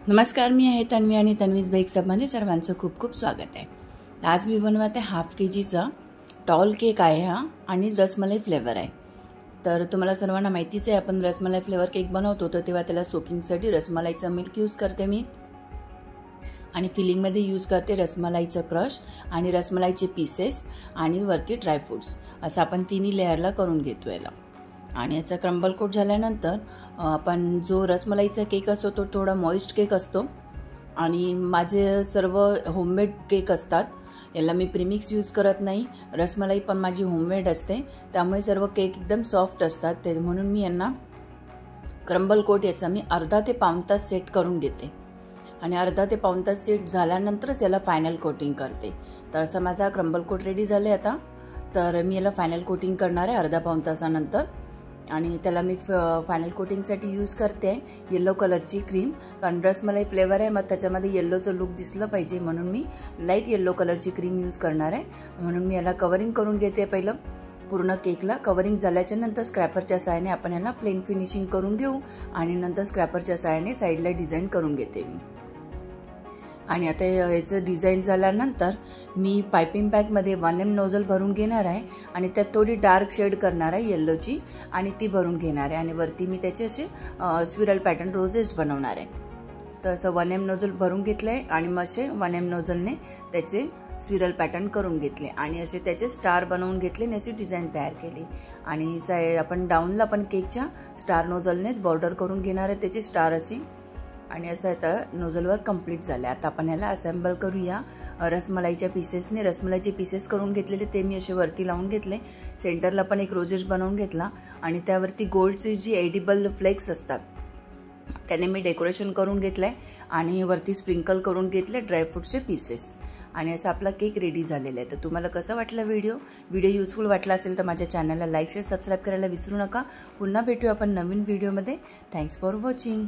नमस्कार, मी आहे तन्वी आणि तन्वीज बेक सबमध्ये सर्वांचं खूप खूप स्वागत आहे। आज मी बनवते हाफ केजीचा टॉल केक आहे हा आणि रसमलाई फ्लेवर आहे। तर तुम्हाला सर्वांना माहितीच आहे आपण रसमलाई फ्लेवर केक बनवतो तर तेव्हा त्याला सोकिंगसाठी रसमलाईचं मिल्क यूज करते मी आणि फिलिंगमध्ये यूज करते रसमलाईचं क्रश आणि रसमलाईचे पीसेस आणि वरती ड्रायफ्रूट्स असं आपण तिन्ही लेयरला करून घेतो याला। आणि याचा क्रम्बल कोट झाल्यानंतर आपण जो रसमलाईचा केक असतो तो थोडा मॉइस्ट केक असतो आणि माझे सर्व होममेड केक असतात। याला मी प्रीमिक्स यूज करत नाही। रसमलाई पण माझी होममेड असते त्यामुळे सर्व केक एकदम सॉफ्ट असतात ते म्हणून मी यांना क्रम्बल कोट याचा मी अर्धा ते पाऊण तास सेट करून घेते आणि अर्धा ते पाऊण तास सेट झाल्यानंतरच याला फायनल कोटिंग करते। तर असा माझा क्रम्बल कोट रेडी झाले आता। तर मी याला फायनल कोटिंग करणार आहे अर्धा पाऊण तासानंतर आणि त्याला मी फायनल कोटिंगसाठी यूज करते येलो कलरची क्रीम, कारण रसमलाई फ्लेवर आहे मग त्याच्यामध्ये येल्लोचं लुक दिसलं पाहिजे म्हणून मी लाईट येलो कलरची क्रीम यूज करणार आहे। म्हणून मी याला कवरिंग करून घेते। पहिलं पूर्ण केकला कवरिंग झाल्याच्या नंतर स्क्रॅपरच्या सहाय्याने आपण याला प्लेन फिनिशिंग करून घेऊ आणि नंतर स्क्रॅपरच्या सहाय्याने साईडला डिझाईन करून घेते मी। आणि आता याचं डिझाईन झाल्यानंतर मी पाइपिंग बॅगमध्ये 1M नोझल भरून घेणार आहे आणि त्यात थोडी डार्क शेड करणार आहे येल्लोची आणि ती भरून घेणार आहे आणि वरती मी त्याचे असे स्विरल पॅटर्न रोजेस बनवणार आहे। तर असं 1M नोझल भरून घेतलं आहे आणि मग असे 1M नोझलने त्याचे स्विरल पॅटर्न करून घेतले आणि असे त्याचे स्टार बनवून घेतले आणि अशी डिझाईन तयार केली आणि साईड आपण डाऊनला पण केकच्या स्टार नोझलनेच बॉर्डर करून घेणार आहे त्याची स्टार अशी आणि असं आता नोझलवर कंप्लीट झालं। आता आपण याला असेंबल करूया। रसमलाईच्या पीसेसने रसमलाईचे पीसेस करून घेतलेले ते मी असे वरती लावून घेतले। सेंटरला पण एक रोजेस बनवून घेतला आणि त्यावरती गोल्डची जी एडिबल फ्लेक्स असतात त्याने मी डेकोरेशन करून घेतलंय आणि वरती स्प्रिंकल करून घेतले ड्रायफ्रूटचे पीसेस आणि असा आपला केक रेडी झालेला आहे। तर तुम्हाला कसं वाटलं व्हिडिओ युजफुल वाटला असेल तर माझ्या चॅनलला लाईक शेअर सबस्क्राईब करायला विसरू नका। पुन्हा भेटूया आपण नवीन व्हिडिओमध्ये। Thanks for watching.